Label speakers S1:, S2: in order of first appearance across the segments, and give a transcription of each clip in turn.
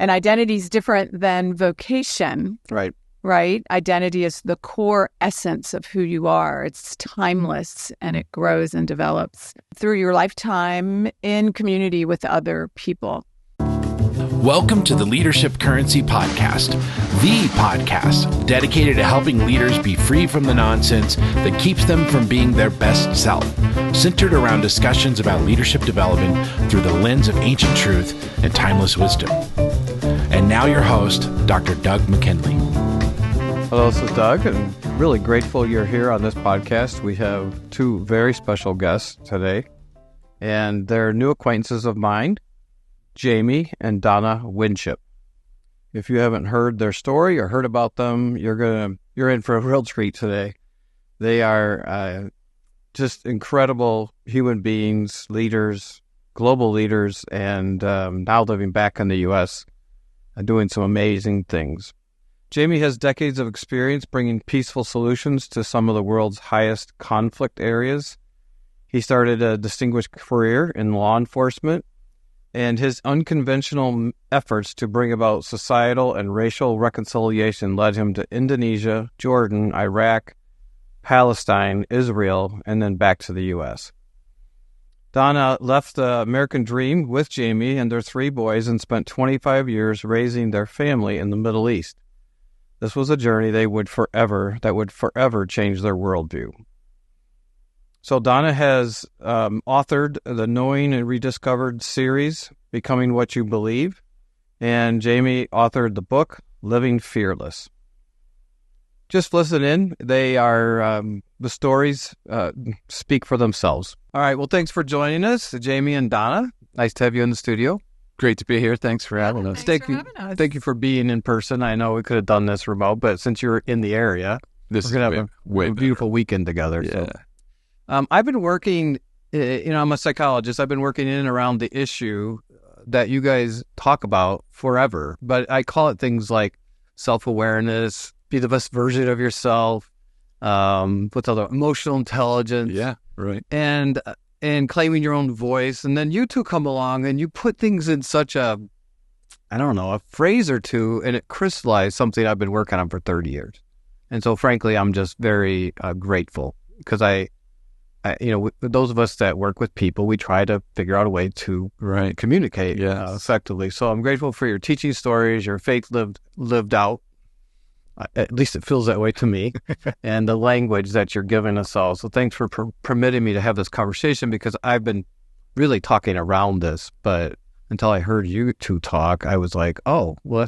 S1: And identity is different than vocation.
S2: Right.
S1: Right? Identity is the core essence of who you are. It's timeless and it grows and develops through your lifetime in community with other people.
S3: Welcome to the Leadership Currency Podcast, the podcast dedicated to helping leaders be free from the nonsense that keeps them from being their best self, centered around discussions about leadership development through the lens of ancient truth and timeless wisdom. And now your host, Dr. Doug McKinley.
S2: Hello, this is Doug, and really grateful you're here on this podcast. We have two very special guests today, and they're new acquaintances of mine, Jamie and Donna Winship. If you haven't heard their story or heard about them, you're in for a real treat today. They are just incredible human beings, leaders, global leaders, and now living back in the U.S., doing some amazing things. Jamie has decades of experience bringing peaceful solutions to some of the world's highest conflict areas. He started a distinguished career in law enforcement, and his unconventional efforts to bring about societal and racial reconciliation led him to Indonesia, Jordan, Iraq, Palestine, Israel, and then back to the U.S. Donna left the American dream with Jamie and their three boys and spent 25 years raising their family in the Middle East. This was a journey that would forever change their worldview. So Donna has authored the Knowing and Rediscovered series, Becoming What You Believe, and Jamie authored the book, Living Fearless. Just listen in. They are, the stories speak for themselves. All right, well, thanks for joining us, Jamie and Donna. Nice to have you in the studio.
S4: Great to be here. Thanks for having us.
S1: Thank
S2: you for being in person. I know we could have done this remote, but since you're in the area, we're going to have a beautiful weekend together.
S4: Yeah.
S2: So. I've been working, I'm a psychologist. I've been working in and around the issue that you guys talk about forever, but I call it things like self-awareness, be the best version of yourself, what's other, emotional intelligence.
S4: Yeah, right.
S2: And claiming your own voice. And then you two come along and you put things in such a phrase or two, and it crystallized something I've been working on for 30 years. And so frankly, I'm just very grateful because those of us that work with people, we try to figure out a way to communicate effectively. So I'm grateful for your teaching stories, your faith lived out. At least it feels that way to me, and the language that you're giving us all. So thanks for permitting me to have this conversation, because I've been really talking around this, but until I heard you two talk, I was like, oh, well,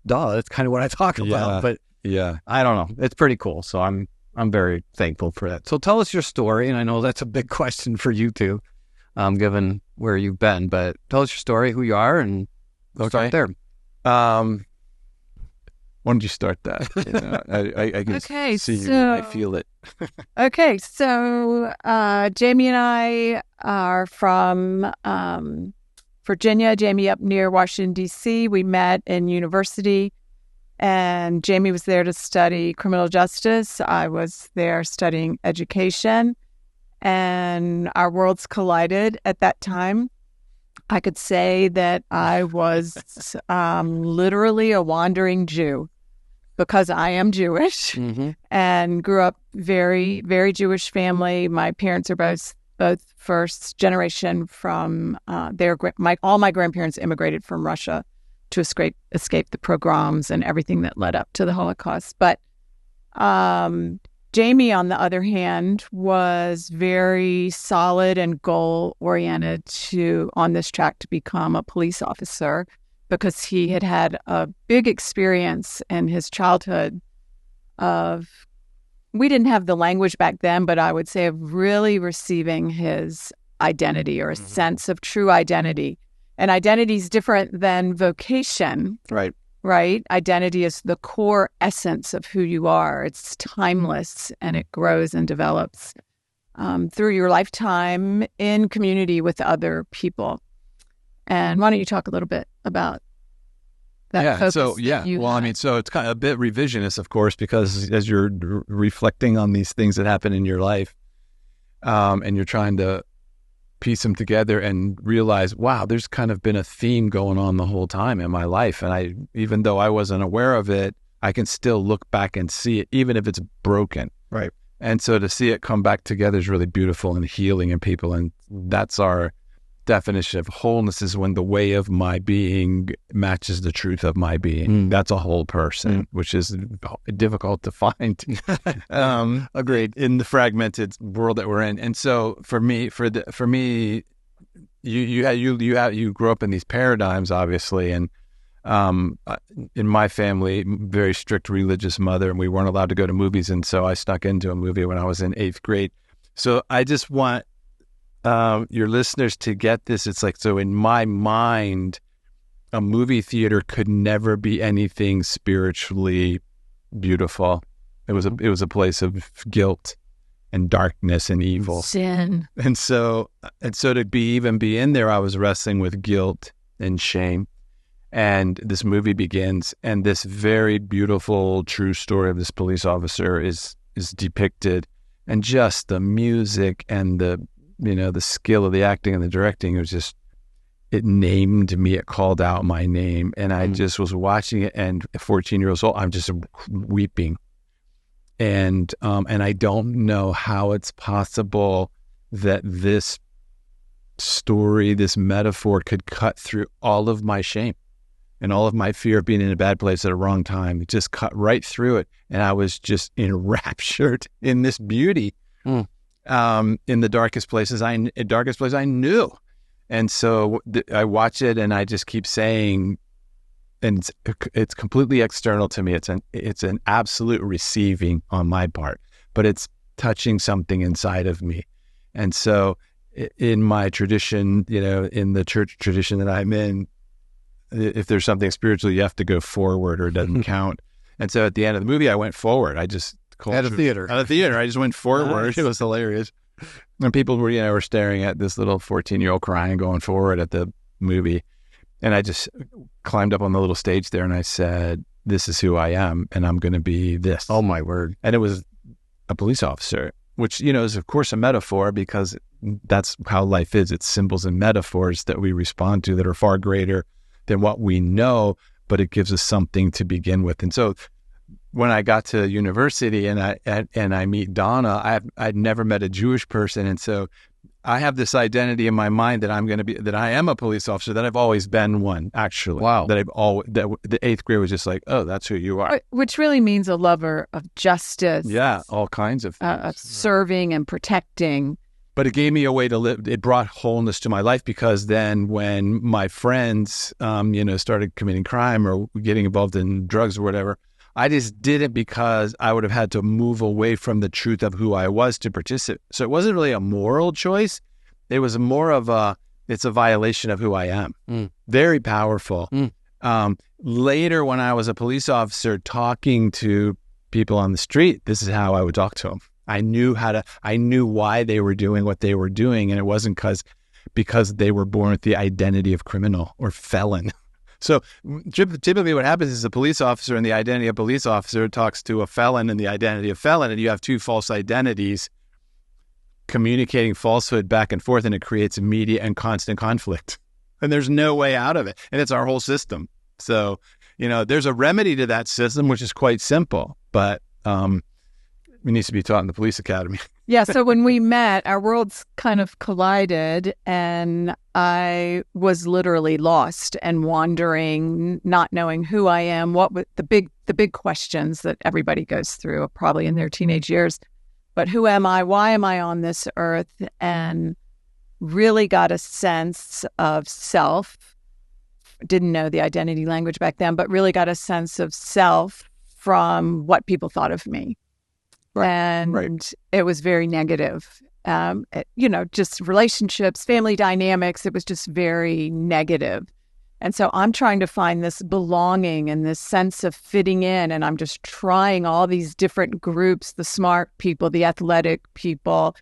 S2: that's kind of what I talk about. But I don't know. It's pretty cool. So I'm very thankful for that. So tell us your story, and I know that's a big question for you two, given where you've been, but tell us your story, who you are, and we'll start there.
S4: Why don't you start that? I can see you. I feel it.
S1: Okay, so Jamie and I are from Virginia. Jamie up near Washington, D.C. We met in university, and Jamie was there to study criminal justice. I was there studying education, and our worlds collided at that time. I could say that I was literally a wandering Jew, because I am Jewish and grew up very, very Jewish family. My parents are both first generation from all my grandparents immigrated from Russia to escape the pogroms and everything that led up to the Holocaust. But Jamie, on the other hand, was very solid and goal-oriented on this track to become a police officer, because he had had a big experience in his childhood we didn't have the language back then, but I would say of really receiving his identity, or a sense of true identity. And identity is different than vocation.
S2: Right.
S1: Right? Identity is the core essence of who you are. It's timeless and it grows and develops through your lifetime in community with other people. And why don't you talk a little bit about that focus?
S4: So it's kind of a bit revisionist, of course, because as you're reflecting on these things that happen in your life, and you're trying to piece them together and realize, wow, there's kind of been a theme going on the whole time in my life. And even though I wasn't aware of it, I can still look back and see it, even if it's broken.
S2: Right.
S4: And so to see it come back together is really beautiful and healing in people. And that's our definition of wholeness, is when the way of my being matches the truth of my being. That's a whole person, which is difficult to find.
S2: Agreed.
S4: In the fragmented world that we're in. And so for me, you grew up in these paradigms, obviously, and in my family, very strict religious mother, and we weren't allowed to go to movies, and so I snuck into a movie when I was in 8th grade. So I just want your listeners to get this. It's like, so in my mind, a movie theater could never be anything spiritually beautiful. It was a place of guilt and darkness and evil,
S1: sin.
S4: And so to be in there, I was wrestling with guilt and shame. And this movie begins, and this very beautiful, true story of this police officer is depicted, and just the music and the skill of the acting and the directing, it named me. It called out my name, and I just was watching it. And at 14 years old, I'm just weeping, and I don't know how it's possible that this story, this metaphor, could cut through all of my shame and all of my fear of being in a bad place at a wrong time. It just cut right through it. And I was just enraptured in this beauty in the darkest places I knew. And so I watch it, and I just keep saying, and it's completely external to me. It's an absolute receiving on my part, but it's touching something inside of me. And so in my tradition, in the church tradition that I'm in, if there's something spiritual, you have to go forward or it doesn't count. And so at the end of the movie, I went forward. I just
S2: at a theater.
S4: I just went forward.
S2: Nice.
S4: It was hilarious. And people were staring at this little 14-year-old crying, going forward at the movie. And I just climbed up on the little stage there, and I said, this is who I am, and I'm going to be this.
S2: Oh, my word.
S4: And it was a police officer, which, is of course a metaphor, because that's how life is. It's symbols and metaphors that we respond to that are far greater than what we know, but it gives us something to begin with. And so when I got to university and I meet Donna, I'd never met a Jewish person. And so I have this identity in my mind that I am a police officer, that I've always been one, actually.
S2: Wow.
S4: That the 8th grade was just like, oh, that's who you are.
S1: Which really means a lover of justice.
S4: Yeah, all kinds of things.
S1: Serving and protecting.
S4: But it gave me a way to live. It brought wholeness to my life, because then when my friends, started committing crime or getting involved in drugs or whatever, I just did it because I would have had to move away from the truth of who I was to participate. So it wasn't really a moral choice. It was more of it's a violation of who I am. Very powerful. Later, when I was a police officer talking to people on the street, this is how I would talk to them. I knew why they were doing what they were doing, and it wasn't because they were born with the identity of criminal or felon. So typically what happens is a police officer and the identity of police officer talks to a felon and the identity of felon, and you have two false identities communicating falsehood back and forth, and it creates immediate and constant conflict. And there's no way out of it. And it's our whole system. So, there's a remedy to that system, which is quite simple, but it needs to be taught in the police academy.
S1: Yeah, so when we met, our worlds kind of collided, and I was literally lost and wandering, not knowing who I am, what the big questions that everybody goes through, probably in their teenage years. But who am I? Why am I on this earth? And really got a sense of self. Didn't know the identity language back then, but really got a sense of self from what people thought of me. And It was very negative. Just relationships, family dynamics, it was just very negative. And so I'm trying to find this belonging and this sense of fitting in. And I'm just trying all these different groups, the smart people, the athletic people.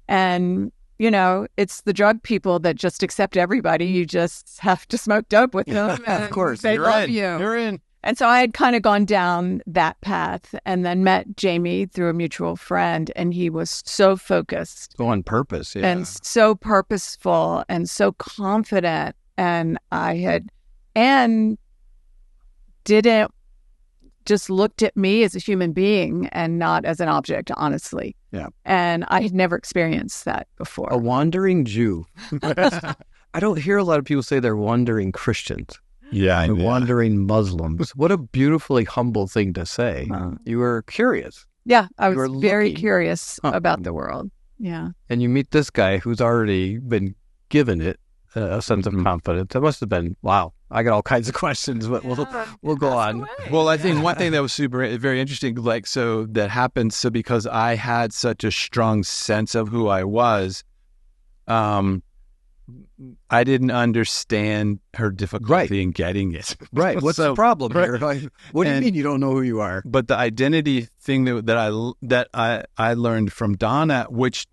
S1: And, it's the drug people that just accept everybody. You just have to smoke dope with them.
S2: Of course.
S1: They love you.
S4: You're in.
S1: And so I had kind of gone down that path and then met Jamie through a mutual friend, and he was so focused.
S2: So on purpose, yeah.
S1: And so purposeful and so confident. And and didn't just looked at me as a human being and not as an object, honestly.
S2: Yeah.
S1: And I had never experienced that before.
S2: A wandering Jew. I don't hear a lot of people say they're wandering Christians.
S4: Yeah,
S2: They're wandering Muslims. What a beautifully humble thing to say. You were curious.
S1: Yeah, I was very
S2: looking.
S1: curious about the world. Yeah.
S2: And you meet this guy who's already been given it a sense of confidence. It must have been, wow, I got all kinds of questions, but we'll go on.
S4: Well, I think one thing that was very interesting, like, so that happened, so because I had such a strong sense of who I was, I didn't understand her difficulty in getting it.
S2: Right. What's the problem here?
S4: Right.
S2: What do you mean you don't know who you are?
S4: But the identity thing that I learned from Donna, which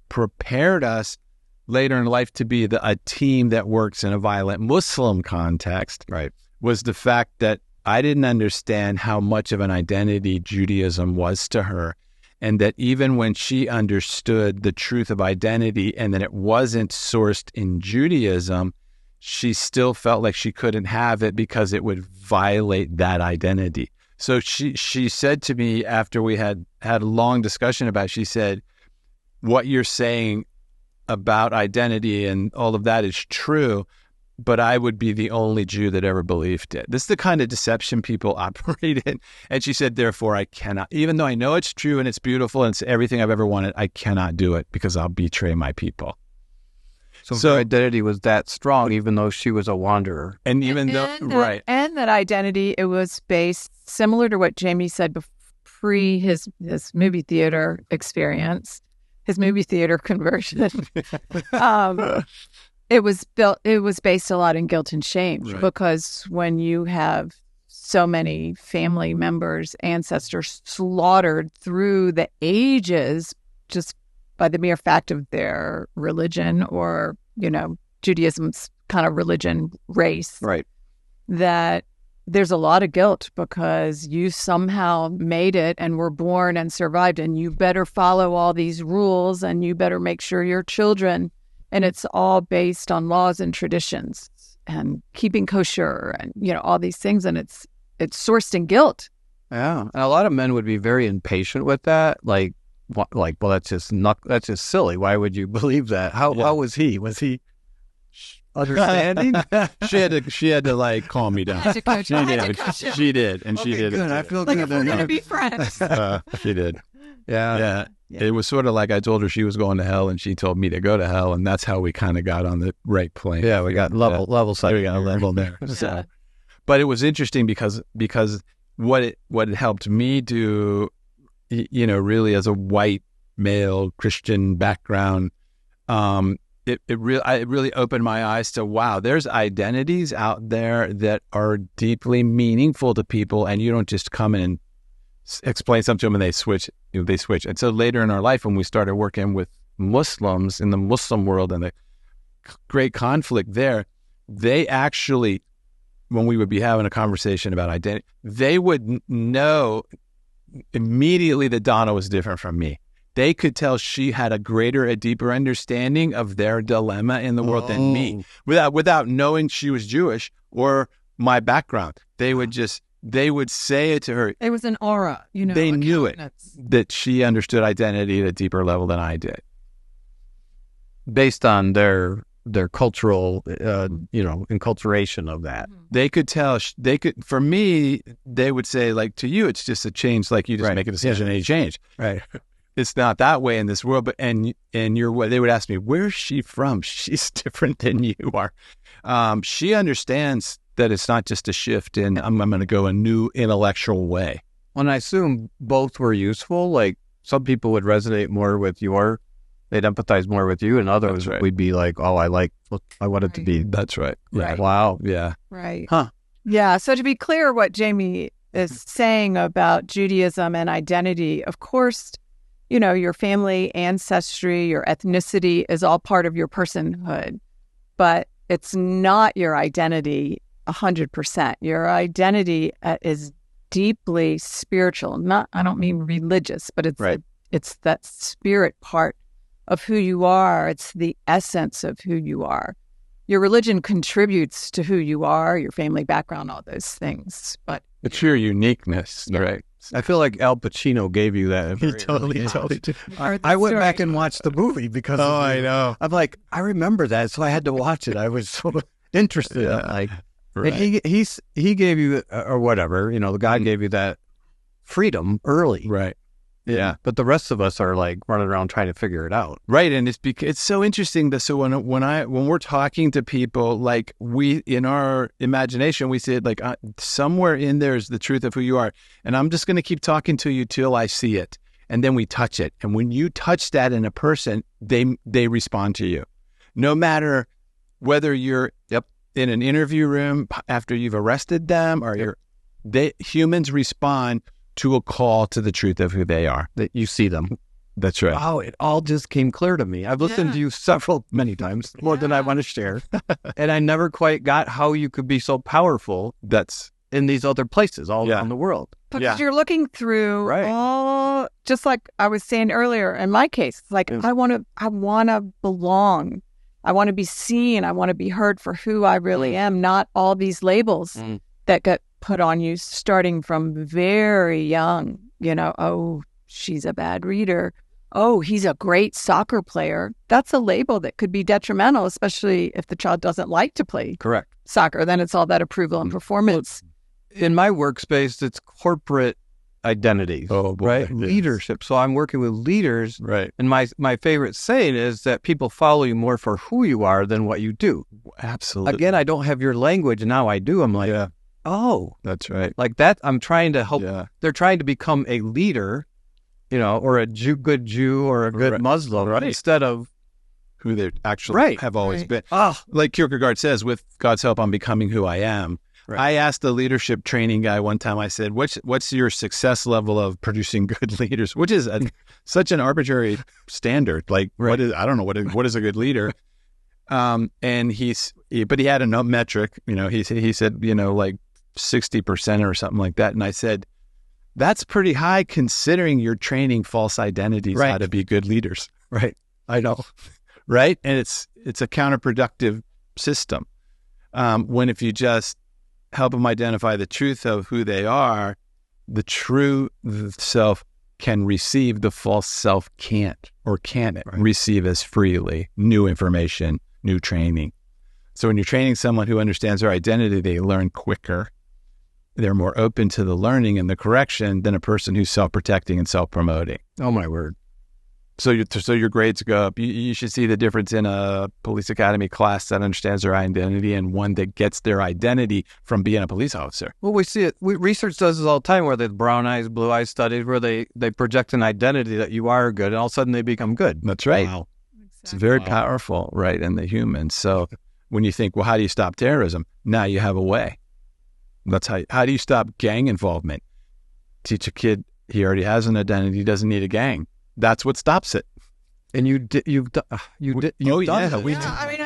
S4: prepared us later in life to be a team that works in a violent Muslim context,
S2: right,
S4: was the fact that I didn't understand how much of an identity Judaism was to her. And that even when she understood the truth of identity and that it wasn't sourced in Judaism, she still felt like she couldn't have it because it would violate that identity. So she said to me after we had a long discussion about it, she said, what you're saying about identity and all of that is true, but I would be the only Jew that ever believed it. This is the kind of deception people operate in. And she said, therefore, I cannot, even though I know it's true and it's beautiful and it's everything I've ever wanted, I cannot do it because I'll betray my people.
S2: So her identity was that strong, even though she was a wanderer.
S1: And that identity, it was based similar to what Jamie said pre his movie theater experience, his movie theater conversion. It was based a lot in guilt and shame, right, because when you have so many family members, ancestors slaughtered through the ages just by the mere fact of their religion or, Judaism's kind of religion, race.
S2: Right.
S1: That there's a lot of guilt because you somehow made it and were born and survived, and you better follow all these rules and you better make sure your children, and it's all based on laws and traditions and keeping kosher and, all these things. And it's sourced in guilt.
S2: Yeah. And a lot of men would be very impatient with that. Like, well, that's just silly. Why would you believe that? How was he? Was he understanding?
S4: She had to like calm me down. She did. And she did.
S2: Good. I feel
S1: like
S2: good.
S1: We're going to be friends.
S4: She did.
S2: Yeah.
S4: It was sort of like I told her she was going to hell and she told me to go to hell. And that's how we kind of got on the right plane.
S2: Yeah. We got level side.
S4: We got a level there. So, but it was interesting because what it helped me do, really as a white male Christian background, it really opened my eyes to, wow, there's identities out there that are deeply meaningful to people, and you don't just come in and explain something to them and they switch. And so later in our life, when we started working with Muslims in the Muslim world and the great conflict there, they actually, when we would be having a conversation about identity, they would know immediately that Donna was different from me. They could tell she had a deeper understanding of their dilemma in the world than me, without knowing she was Jewish or my background. They would say it to her.
S1: It was an aura,
S4: They knew it, that she understood identity at a deeper level than I did.
S2: Based on their cultural, enculturation of that.
S4: They could tell, for me, they would say, like, to you, it's just a change, like you just make a decision and you change.
S2: Right.
S4: It's not that way in this world, but and they would ask me, where's she from? She's different than you are. She understands that it's not just a shift in, I'm going to go a new intellectual way.
S2: And I assume both were useful. Like, some people would resonate more with they'd empathize more with you, and others would be like, oh, I want it to be.
S4: That's right.
S1: Right.
S2: Wow.
S4: Yeah.
S1: Right.
S2: Huh.
S1: Yeah. So to be clear, what Jamie is saying about Judaism and identity, of course, your family, ancestry, your ethnicity is all part of your personhood, but it's not your identity 100%. Your identity is deeply spiritual. I don't mean religious, but it's that spirit part of who you are. It's the essence of who you are. Your religion contributes to who you are, your family background, all those things. But
S4: it's your uniqueness, right?
S2: I feel like Al Pacino gave you that.
S4: He totally did.
S2: I went back and watched the movie because
S4: I know.
S2: I'm like, I remember that, so I had to watch it. I was so interested.
S4: Yeah.
S2: And he gave you, or whatever, the God gave you that freedom early.
S4: Right. Yeah.
S2: But the rest of us are like running around trying to figure it out.
S4: Right. And it's so interesting that when we're talking to people, like we, in our imagination, we said like somewhere in there is the truth of who you are. And I'm just going to keep talking to you till I see it. And then we touch it. And when you touch that in a person, they respond to you. No matter whether you're in an interview room after you've arrested them or humans respond to a call to the truth of who they are.
S2: That you see them.
S4: That's right.
S2: Wow, it all just came clear to me. I've listened to you many times, more than I want to share. And I never quite got how you could be so powerful
S4: that's
S2: in these other places all around the world.
S1: Because you're looking through all, just like I was saying earlier, in my case, like I want to belong. I want to be seen. I want to be heard for who I really am, not all these labels that get put on you starting from very young. Oh, she's a bad reader. Oh, he's a great soccer player. That's a label that could be detrimental, especially if the child doesn't like to play soccer. Then it's all that approval and performance.
S2: In my workspace, it's corporate identities, right? Yes. Leadership. So I'm working with leaders,
S4: right?
S2: And my favorite saying is that people follow you more for who you are than what you do.
S4: Absolutely.
S2: Again, I don't have your language, and now I do. I'm like, oh,
S4: that's right.
S2: Like that. I'm trying to help. Yeah. They're trying to become a leader, or a good Jew or a good Muslim, instead of
S4: who they actually have always been. Like Kierkegaard says, with God's help, I'm becoming who I am. Right. I asked the leadership training guy one time, I said, what's your success level of producing good leaders? Which is such an arbitrary standard. Like, I don't know, what is a good leader? And but he had a metric, he said, like 60% or something like that. And I said, that's pretty high considering you're training false identities how to be good leaders.
S2: Right. I know.
S4: Right. And it's a counterproductive system. When if you just help them identify the truth of who they are, the true self can receive, the false self can't, or can receive as freely new information, new training. So when you're training someone who understands their identity, they learn quicker. They're more open to the learning and the correction than a person who's self-protecting and self-promoting.
S2: Oh, my word.
S4: So your grades go up. You should see the difference in a police academy class that understands their identity and one that gets their identity from being a police officer.
S2: Well, we see it. Research does this all the time, where the brown eyes, blue eyes studies, where they project an identity that you are good, and all of a sudden they become good.
S4: That's right.
S2: Wow.
S1: Exactly.
S4: It's very powerful, right, in the human. So when you think, well, how do you stop terrorism? Now you have a way. That's how do you stop gang involvement? Teach a kid he already has an identity, he doesn't need a gang. That's what stops it.
S2: And you've done it.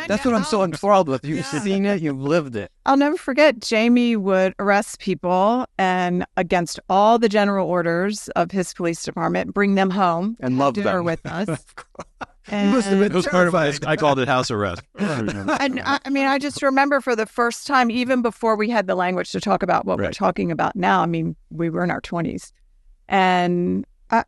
S2: That's what I'm so enthralled with. You've seen it, you've lived it.
S1: I'll never forget, Jamie would arrest people and against all the general orders of his police department, bring them home
S2: and love
S1: dinner
S2: them
S1: with us.
S4: And must have been it was part of I called it house arrest.
S1: And I just remember for the first time, even before we had the language to talk about what we're talking about now. We were in our 20s,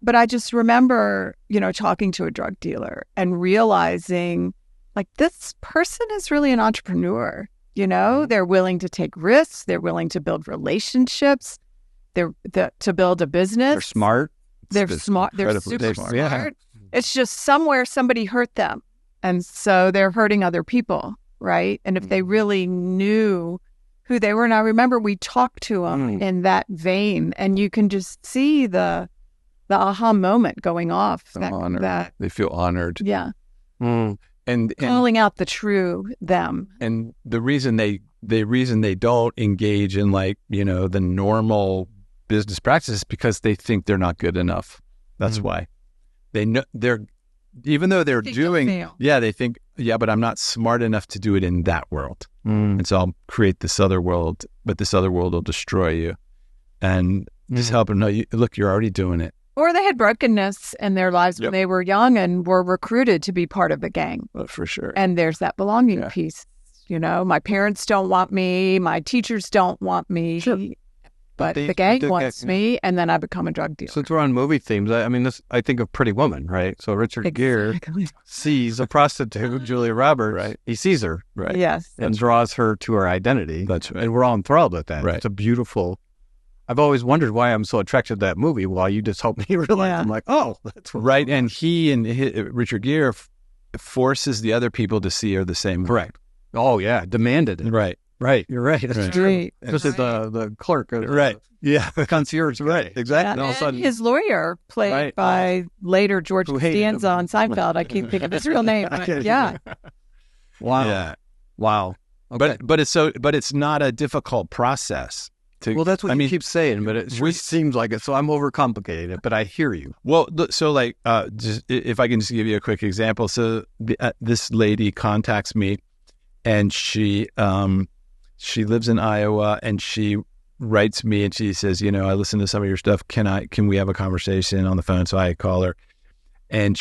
S1: but I just remember, talking to a drug dealer and realizing, like, this person is really an entrepreneur. They're willing to take risks. They're willing to build relationships. They're to build a business.
S2: They're smart.
S1: They're smart. They're super smart. Yeah. It's just somewhere somebody hurt them. And so they're hurting other people, right? And if they really knew who they were, and I remember we talked to them in that vein, and you can just see the aha moment going off. That
S4: they feel honored.
S1: Yeah.
S4: And
S1: calling out the true them.
S4: And the reason they don't engage in the normal business practices because they think they're not good enough. That's why. They know even though they're doing, they think yeah, but I'm not smart enough to do it in that world. And so I'll create this other world, but this other world will destroy you. And just help them know, look, you're already doing it.
S1: Or they had brokenness in their lives when they were young and were recruited to be part of a gang.
S4: For sure.
S1: And there's that belonging piece. You know, my parents don't want me. My teachers don't want me. Sure. But the gang wants me, and then I become a drug dealer.
S2: Since we're on movie themes, I think of Pretty Woman, right? So Richard Gere sees a prostitute, Julia Roberts.
S4: Right.
S2: He sees her.
S4: Right.
S1: Yes.
S2: And draws her to her identity.
S4: That's right.
S2: And we're all enthralled with that.
S4: Right.
S2: It's a beautiful... I've always wondered why I'm so attracted to that movie. While you just helped me realize, I'm like, oh, that's
S4: right. And Richard Gere forces the other people to see her the same way.
S2: Correct. Oh, yeah. Demanded it.
S4: Right.
S2: Right. You're right. That's true. Especially the clerk.
S4: Right. Yeah.
S2: The concierge.
S4: Right. Exactly.
S1: And all of a sudden, his lawyer, played by later George Costanza on Seinfeld. I can't think of his real name. But yeah.
S2: Wow.
S4: Yeah.
S2: Wow. Okay.
S4: But it's not a difficult process.
S2: Well, that's what you keep saying, but it seems like it. So I'm overcomplicating it, but I hear you.
S4: Well, so like, just if I can just give you a quick example. So this lady contacts me, and she lives in Iowa, and she writes me and she says, you know, I listened to some of your stuff. Can we have a conversation on the phone? So I call her, and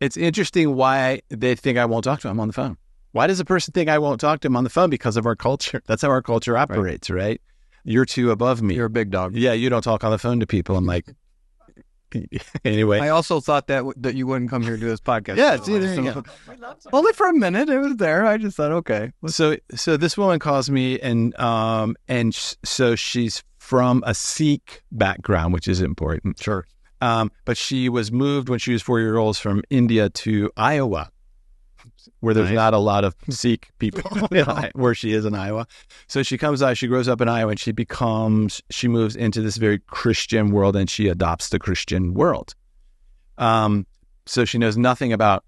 S4: it's interesting why they think I won't talk to them on the phone. Why does a person think I won't talk to them on the phone? Because of our culture. That's how our culture operates, right? You're too above me.
S2: You're a big dog.
S4: Yeah, you don't talk on the phone to people. I'm like, anyway.
S2: I also thought that you wouldn't come here to do this podcast.
S4: Yeah, there you go.
S2: Only for a minute. It was there. I just thought, okay.
S4: So this woman calls me, and so she's from a Sikh background, which is important.
S2: Sure.
S4: But she was moved when she was 4 years old from India to Iowa, where there's not a lot of Sikh people, where she is in Iowa. So she comes out, she grows up in Iowa, and she moves into this very Christian world, and she adopts the Christian world. So she knows nothing about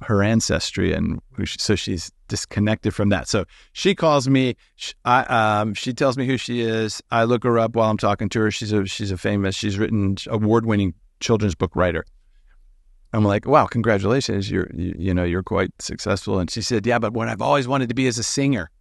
S4: her ancestry, and so she's disconnected from that. So she calls me, she tells me who she is. I look her up while I'm talking to her. She's written award-winning children's book writer. I'm like, wow, congratulations. You're quite successful. And she said, yeah, but what I've always wanted to be is a singer.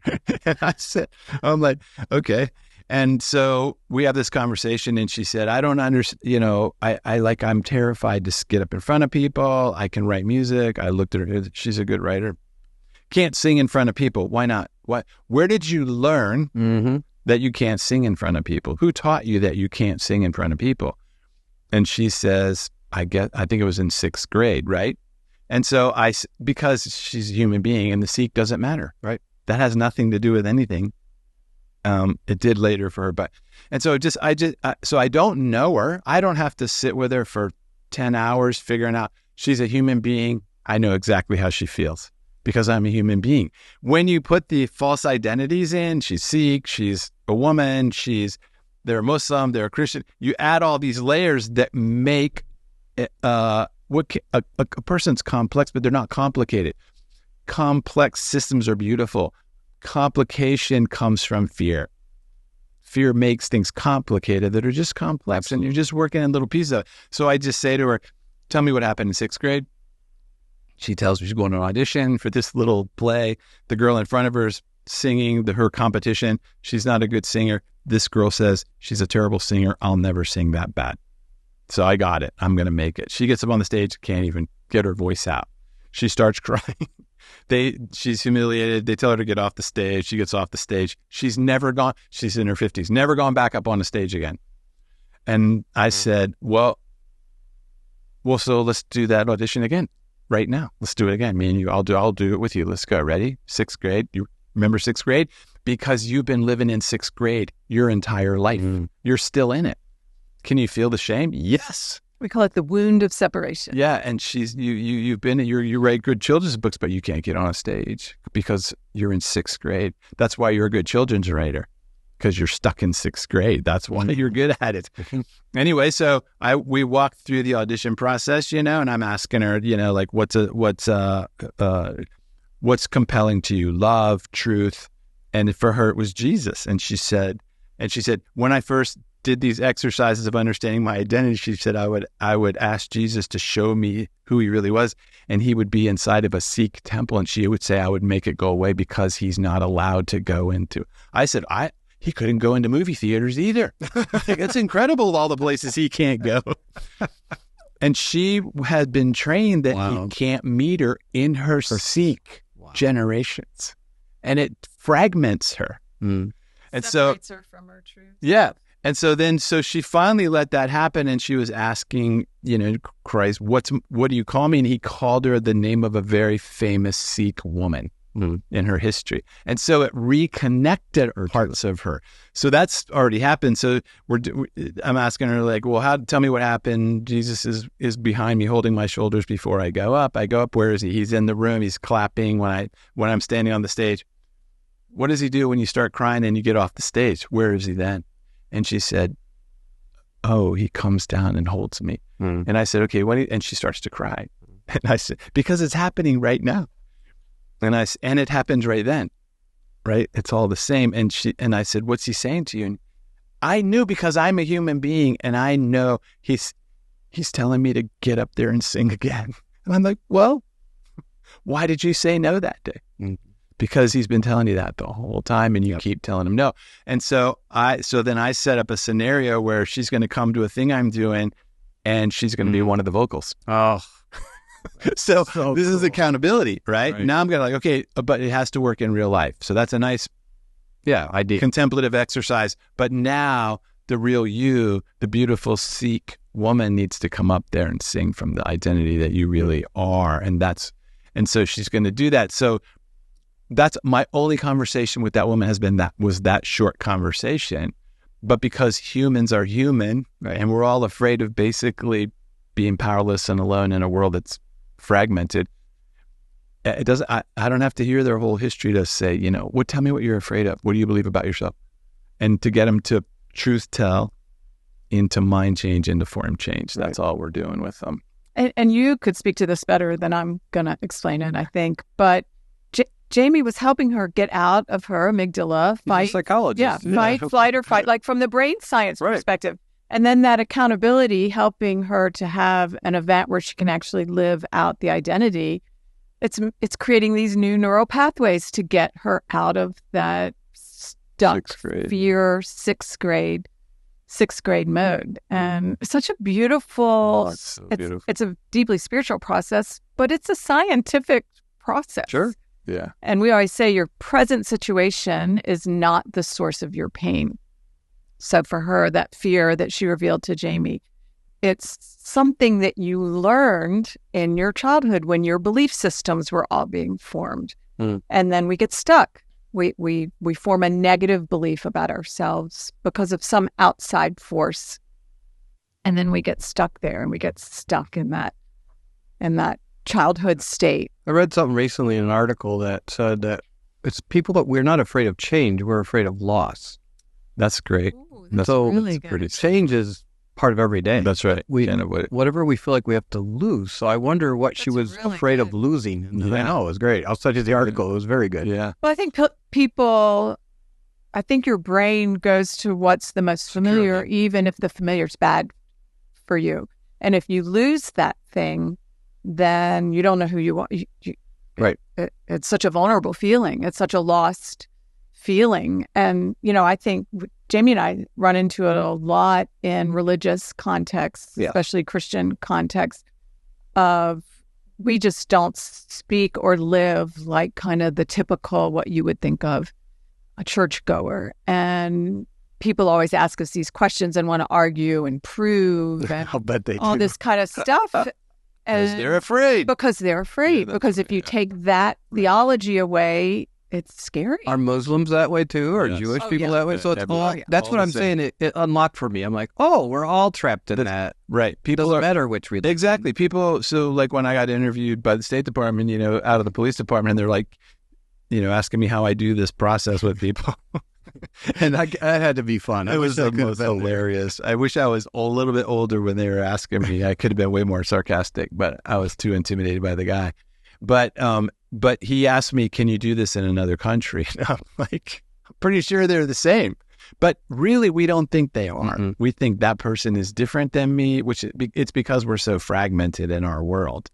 S4: And I'm like, okay. And so we have this conversation, and she said, I don't understand, I'm terrified to get up in front of people. I can write music. I looked at her. She's a good writer. Can't sing in front of people. Why not? Where did you learn that you can't sing in front of people? Who taught you that you can't sing in front of people? And she says, I think it was in 6th grade, right? And so because she's a human being, and the Sikh doesn't matter, right? That has nothing to do with anything. It did later for her, so I don't know her. I don't have to sit with her for 10 hours figuring out she's a human being. I know exactly how she feels because I'm a human being. When you put the false identities in, she's Sikh, she's a woman, they're Muslim, they're a Christian. You add all these layers that make a person's complex, but they're not complicated. Complex systems are beautiful. Complication comes from fear. Fear makes things complicated that are just complex, and you're just working in little pieces of it. So I just say to her, tell me what happened in 6th grade. She tells me she's going to an audition for this little play. The girl in front of her is singing her competition. She's not a good singer. This girl says, she's a terrible singer. I'll never sing that bad. So I got it. I'm going to make it. She gets up on the stage, can't even get her voice out. She starts crying. She's humiliated. They tell her to get off the stage. She gets off the stage. She's in her 50s, never gone back up on the stage again. And I said, well, so let's do that audition again right now. Let's do it again. Me and you, I'll do it with you. Let's go. Ready? 6th grade. You remember 6th grade? Because you've been living in 6th grade your entire life. You're still in it. Can you feel the shame? Yes.
S1: We call it the wound of separation.
S4: Yeah, and you write good children's books, but you can't get on a stage because you're in 6th grade. That's why you're a good children's writer, because you're stuck in 6th grade. That's why you're good at it. Anyway, so we walked through the audition process, and I'm asking her, like what's compelling to you? Love, truth, and for her it was Jesus. And she said, when I first did these exercises of understanding my identity, she said I would ask Jesus to show me who he really was, and he would be inside of a Sikh temple, and she would say I would make it go away because he's not allowed to go into. I said he couldn't go into movie theaters either. It's incredible all the places he can't go. And she had been trained that he can't meet her in her Sikh generations, and it fragments her. And
S1: separates her from her truth.
S4: Yeah. And so she finally let that happen, and she was asking, Christ, what do you call me? And he called her the name of a very famous Sikh woman in her history. And so it reconnected parts of her. So that's already happened. So I'm asking her, like, well, tell me what happened. Jesus is behind me, holding my shoulders before I go up. Where is he? He's in the room. He's clapping when I'm standing on the stage. What does he do when you start crying and you get off the stage? Where is he then? And she said, oh, he comes down and holds me. And I said, okay, and she starts to cry. And I said, because it's happening right now. And it happens right then, right? It's all the same. And I said, what's he saying to you? And I knew, because I'm a human being, and I know he's telling me to get up there and sing again. And I'm like, well, why did you say no that day? Because he's been telling you that the whole time, and you keep telling him no. And so then I set up a scenario where she's going to come to a thing I'm doing, and she's going to be one of the vocals.
S2: Oh,
S4: so this is accountability, right? Now I'm going to like, okay, but it has to work in real life. So that's a nice,
S2: idea.
S4: Contemplative exercise. But now the real you, the beautiful Sikh woman, needs to come up there and sing from the identity that you really are. And so she's going to do that. So that's my only conversation with that woman was that short conversation. But because humans are human, and we're all afraid of basically being powerless and alone in a world that's fragmented, it doesn't. I don't have to hear their whole history to say, tell me what you're afraid of. What do you believe about yourself? And to get them to truth tell into mind change, into form change. That's all we're doing with them.
S1: And you could speak to this better than I'm going to explain it, I think. But Jamie was helping her get out of her amygdala, fight,
S2: psychologist.
S1: Fight, flight, or fight, like from the brain science perspective. And then that accountability, helping her to have an event where she can actually live out the identity. It's creating these new neural pathways to get her out of that stuck fear sixth grade mode. And it's such a beautiful, it's a deeply spiritual process, but it's a scientific process.
S4: Sure. Yeah.
S1: And we always say your present situation is not the source of your pain. So for her, that fear that she revealed to Jamie, it's something that you learned in your childhood when your belief systems were all being formed. And then we get stuck. We form a negative belief about ourselves because of some outside force. And then we get stuck there, and we get stuck in that childhood state.
S2: I read something recently in an article that said that it's people that we're not afraid of change, we're afraid of loss.
S4: That's great.
S1: That's really good.
S2: Change is part of every day.
S4: That's right.
S2: Whatever we feel like we have to lose. So I wonder what she was really afraid of losing. And I know, it was great. I'll send you the article. It was very good.
S4: Yeah.
S1: Well, I think I think your brain goes to what's the most familiar, even if the familiar is bad for you. And if you lose that thing, then you don't know who you are.
S2: Right.
S1: It's such a vulnerable feeling. It's such a lost feeling. And, I think Jamie and I run into it a lot in religious contexts, especially Christian contexts, of we just don't speak or live like kind of the typical, what you would think of a churchgoer. And people always ask us these questions and want to argue and prove and
S4: I'll bet they
S1: all
S4: do.
S1: this kind of stuff.
S4: Because they're afraid.
S1: Because they're afraid. Because if you take that theology away, it's scary.
S2: Are Muslims that way too? Or Jewish people that way? So it's that's what I'm saying. It unlocked for me. I'm like, we're all trapped in that.
S4: Right.
S2: People doesn't matter which religion.
S4: Exactly. People, so like when I got interviewed by the State Department, out of the police department, and they're like, asking me how I do this process with people.
S2: And that had to be fun.
S4: It was the most hilarious. I wish I was a little bit older when they were asking me. I could have been way more sarcastic, but I was too intimidated by the guy. But he asked me, can you do this in another country? And I'm like, I'm pretty sure they're the same. But really, we don't think they are.
S2: Mm-hmm.
S4: We think that person is different than me, which it's because we're so fragmented in our world.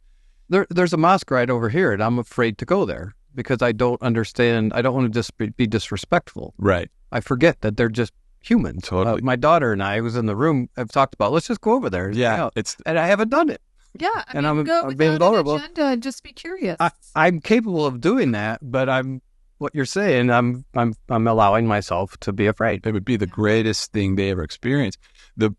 S2: There's a mosque right over here, and I'm afraid to go there because I don't understand. I don't want to just be disrespectful.
S4: Right.
S2: I forget that they're just human.
S4: Totally.
S2: My daughter and I was in the room. I've talked about let's just go over there.
S4: Yeah,
S2: and I haven't done it.
S1: Yeah,
S2: And
S1: I'm
S2: being vulnerable.
S1: an agenda and just be curious.
S2: I'm capable of doing that, but what you're saying. I'm allowing myself to be afraid.
S4: It would be the greatest thing they ever experienced. The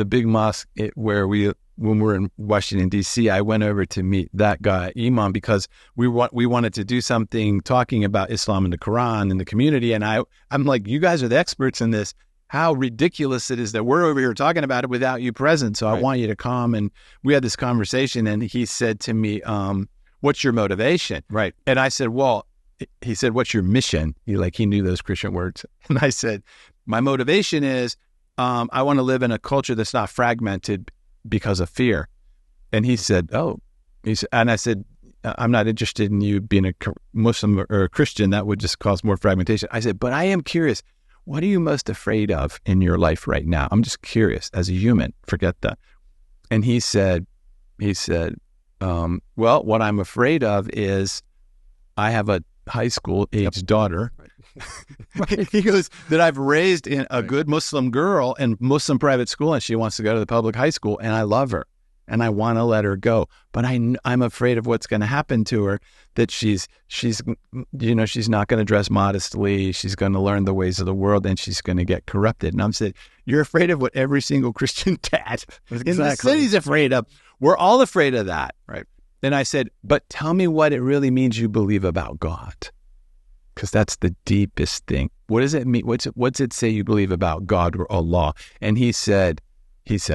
S4: big mosque when we were in Washington D.C., I went over to meet that guy Imam because we wanted to do something talking about Islam and the Quran in the community, and I'm like, you guys are the experts in this. How ridiculous it is that we're over here talking about it without you present. So I want you to come. And we had this conversation, and he said to me, what's your motivation?
S2: Right.
S4: And I said, well, he said, what's your mission? He knew those Christian words. And I said, my motivation is I want to live in a culture that's not fragmented because of fear. And he said, and I said, I'm not interested in you being a Muslim or a Christian. That would just cause more fragmentation. I said, but I am curious. What are you most afraid of in your life right now? I'm just curious as a human. Forget that. And he said, well, what I'm afraid of is I have a high school age daughter. Right. He goes, that I've raised in a good Muslim girl in Muslim private school, and she wants to go to the public high school, and I love her. And I want to let her go, but I'm afraid of what's going to happen to her. That she's not going to dress modestly. She's going to learn the ways of the world, and she's going to get corrupted. And I'm saying, you're afraid of what every single Christian dad in the city's afraid of. We're all afraid of that, right? Then I said, but tell me what it really means you believe about God, because that's the deepest thing. What does it mean? What's it say you believe about God or Allah? And he said,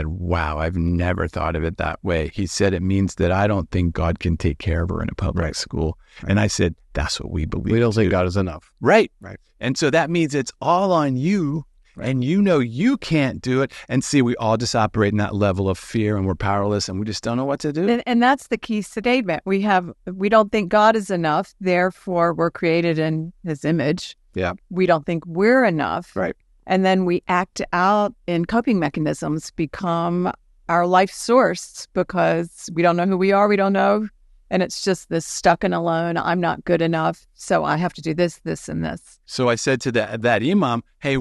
S4: wow, I've never thought of it that way. He said, it means that I don't think God can take care of her in a public school. Right. And I said, that's what we believe.
S2: We don't think God is enough.
S4: Right. And so that means it's all on you. Right. And you can't do it. And see, we all just operate in that level of fear, and we're powerless, and we just don't know what to do.
S1: And that's the key statement. We don't think God is enough. Therefore, we're created in his image.
S2: Yeah.
S1: We don't think we're enough.
S2: Right.
S1: And then we act out in coping mechanisms, become our life source because we don't know who we are. We don't know. And it's just this stuck and alone. I'm not good enough. So I have to do this, this, and this.
S4: So I said to that imam, hey,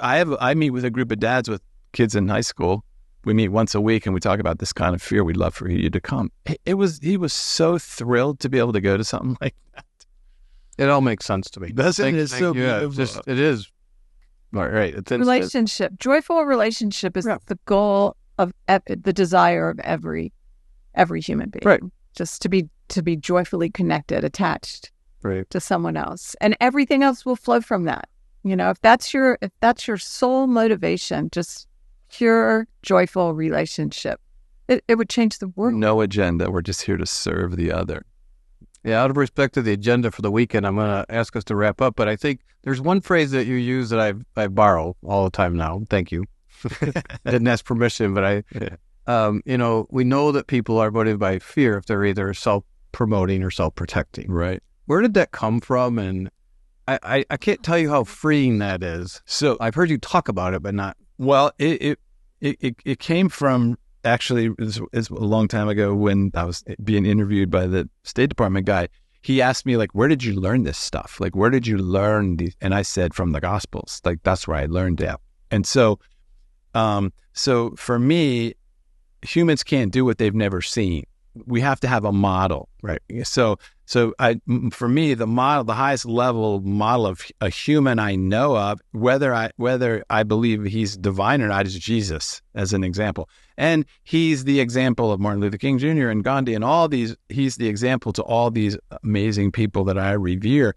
S4: I meet with a group of dads with kids in high school. We meet once a week and we talk about this kind of fear. We'd love for you to come. He was so thrilled to be able to go to something like that.
S2: It all makes sense to me.
S4: Doesn't it? It's so beautiful.
S2: It is. Right. It's
S1: relationship. Joyful relationship is the goal of the desire of every human being.
S2: Right.
S1: Just to be joyfully connected, attached to someone else, and everything else will flow from that. If that's your sole motivation, just pure joyful relationship, it would change the world.
S4: No agenda. We're just here to serve the other.
S2: Yeah, out of respect to the agenda for the weekend, I'm going to ask us to wrap up. But I think there's one phrase that you use that I borrow all the time now. Thank you. I didn't ask permission, but we know that people are motivated by fear if they're either self-promoting or self-protecting.
S4: Right.
S2: Where did that come from? And I can't tell you how freeing that is. So I've heard you talk about it, but not.
S4: Well, it came from. Actually, it's a long time ago when I was being interviewed by the State Department guy. He asked me, where did you learn this stuff? Where did you learn these? And I said, from the Gospels. That's where I learned it. And so for me, humans can't do what they've never seen. We have to have a model, right? So for me, the highest level model of a human I know of, whether I believe he's divine or not, is Jesus, as an example. And he's the example of Martin Luther King Jr. and Gandhi and all these. He's the example to all these amazing people that I revere.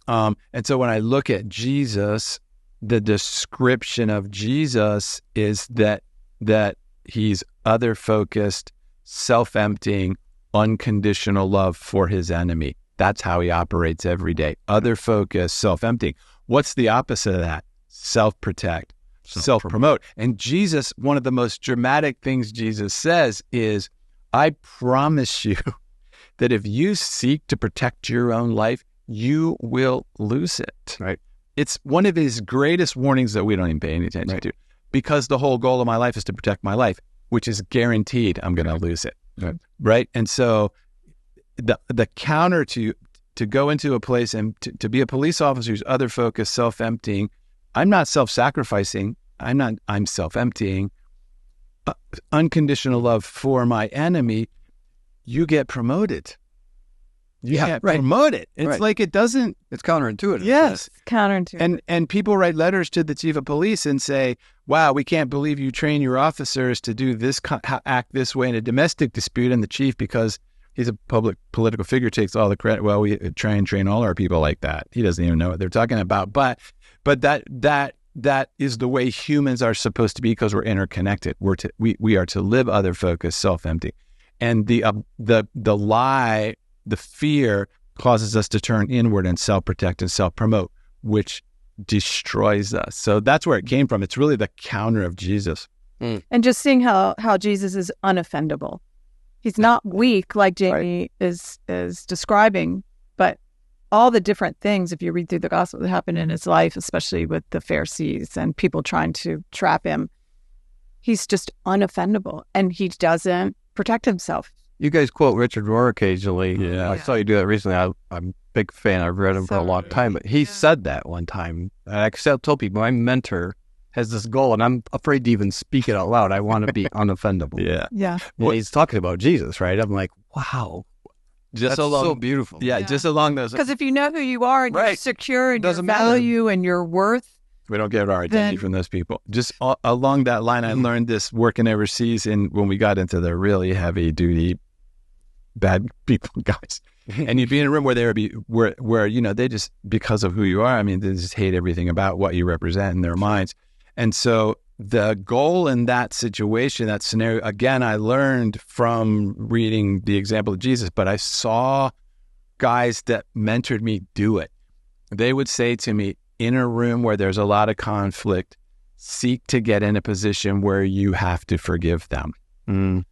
S4: And so when I look at Jesus, the description of Jesus is that he's other-focused, self-emptying, unconditional love for his enemy. That's how he operates every day. Other-focused, self-emptying. What's the opposite of that? Self-protect, self-promote. And Jesus, one of the most dramatic things Jesus says is, I promise you that if you seek to protect your own life, you will lose it.
S2: Right.
S4: it's one of his greatest warnings that we don't even pay any attention to, because the whole goal of my life is to protect my life, which is guaranteed I'm going to lose it. Right. And so the counter to go into a place and to be a police officer who's other focused, self-emptying. I'm not self-sacrificing. I'm self-emptying. Unconditional love for my enemy. You get promoted. You get promoted. It's like it doesn't.
S2: It's counterintuitive.
S4: Yes.
S1: It's counterintuitive.
S4: And people write letters to the chief of police and say, wow, we can't believe you train your officers to do this, act this way in a domestic dispute. And the chief, because he's a public political figure, takes all the credit. Well, we try and train all our people like that. He doesn't even know what they're talking about. But that is the way humans are supposed to be, because we're interconnected. We are to live other focused, self-empty. And the lie, the fear causes us to turn inward and self-protect and self-promote, which destroys us. So that's where it came from. It's really the counter of Jesus.
S1: And just seeing how Jesus is unoffendable. He's not weak like Jamie is describing, but all the different things, if you read through the gospel, that happened in his life, especially with the Pharisees and people trying to trap him, he's just unoffendable, and he doesn't protect himself.
S2: You guys quote Richard Rohr occasionally.
S4: Yeah.
S2: I saw you do that recently. I'm a big fan. I've read him for a long time. But he said that one time. And I told people, my mentor has this goal, and I'm afraid to even speak it out loud. I want to be unoffendable.
S1: Yeah.
S2: And he's talking about Jesus, right? I'm like, wow. That's so beautiful.
S4: Yeah, just along those.
S1: Because if you know who you are and you're secure in your value and your worth,
S4: we don't get our identity from those people. Just along that line, I learned this working overseas, and when we got into the really heavy duty bad people guys, and you'd be in a room where they would be where they just, because of who you are, I mean, they just hate everything about what you represent in their minds. And so the goal in that situation, that scenario, again, I learned from reading the example of Jesus, but I saw guys that mentored me do it. They would say to me, in a room where there's a lot of conflict, seek to get in a position where you have to forgive them.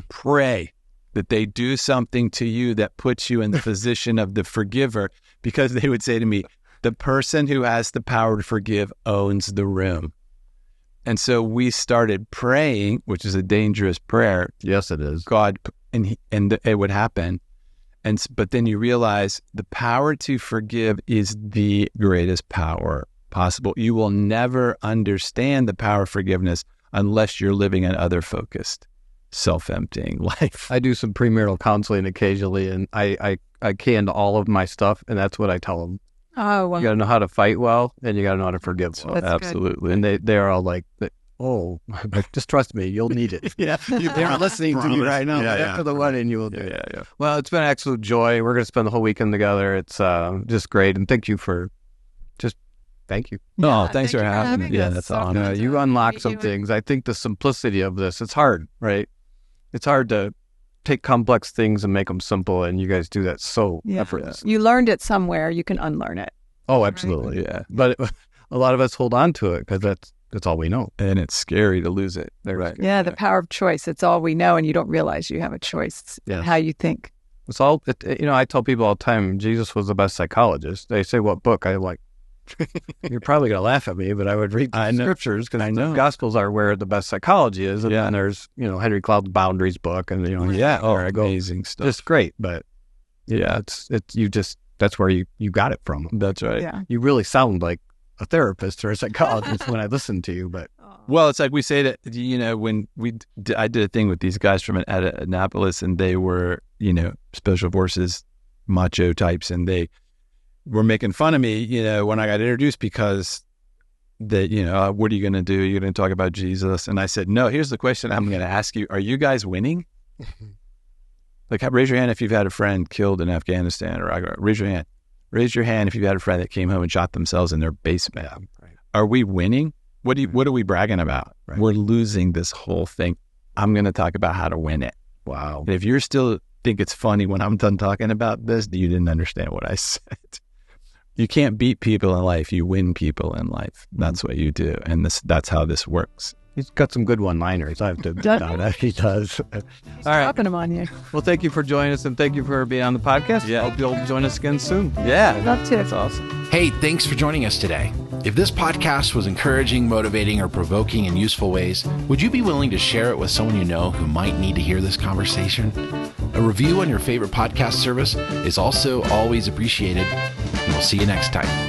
S4: Pray that they do something to you that puts you in the position of the forgiver, because they would say to me, the person who has the power to forgive owns the room. And so we started praying, which is a dangerous prayer.
S2: Yes, it is.
S4: God, and it would happen. But then you realize the power to forgive is the greatest power possible. You will never understand the power of forgiveness unless you're living an other-focused, self-emptying life.
S2: I do some premarital counseling occasionally, and I canned all of my stuff, and that's what I tell them.
S1: Oh, well.
S2: You got to know how to fight well, and you got to know how to forgive well.
S4: Absolutely.
S2: And they're all like, oh, just trust me, you'll need it. They're listening to me right now. After the wedding, you will do it.
S4: Yeah.
S2: Well, it's been an absolute joy. We're going to spend the whole weekend together. It's just great. And thank you.
S4: No, thanks for having me. Yeah, that's
S2: awesome. You unlock some things. I think the simplicity of this, it's hard, right? It's hard to take complex things and make them simple, and you guys do that so effortlessly.
S1: You learned it somewhere. You can unlearn it.
S2: Oh, absolutely. Yeah. But a lot of us hold on to it because that's all we know.
S4: And it's scary to lose it.
S1: Yeah, the power of choice. It's all we know, and you don't realize you have a choice in how you think.
S2: It's all, I tell people all the time, Jesus was the best psychologist. They say, what book? I'm like, you're probably going to laugh at me, but I would read the scriptures, because the Gospels are where the best psychology is. And then there's, Henry Cloud's Boundaries book, and,
S4: amazing stuff.
S2: Just great. But that's where you got it from.
S4: That's right.
S1: Yeah.
S2: You really sound like a therapist or a psychologist when I listen to you, but.
S4: Well, it's like we say that, when I did a thing with these guys from Annapolis, and they were, special forces macho types, and they were making fun of me, when I got introduced, because what are you going to do? You're going to talk about Jesus? And I said, no, here's the question I'm going to ask you. Are you guys winning? Like, raise your hand if you've had a friend killed in Afghanistan, or raise your hand. Raise your hand if you've had a friend that came home and shot themselves in their basement. Right. Are we winning? What are we bragging about? Right. We're losing this whole thing. I'm going to talk about how to win it.
S2: Wow.
S4: And if you're still think it's funny when I'm done talking about this, you didn't understand what I said. You can't beat people in life. You win people in life. That's what you do. And that's how this works.
S2: He's got some good one-liners. I have to admit, he does. All right.
S1: Dropping them on you.
S2: Well, thank you for joining us, and thank you for being on the podcast.
S4: Yeah.
S2: Hope you'll join us again soon.
S4: Yeah.
S1: Love to.
S2: That's awesome.
S3: Hey, thanks for joining us today. If this podcast was encouraging, motivating, or provoking in useful ways, would you be willing to share it with someone you know who might need to hear this conversation? A review on your favorite podcast service is also always appreciated, and we'll see you next time.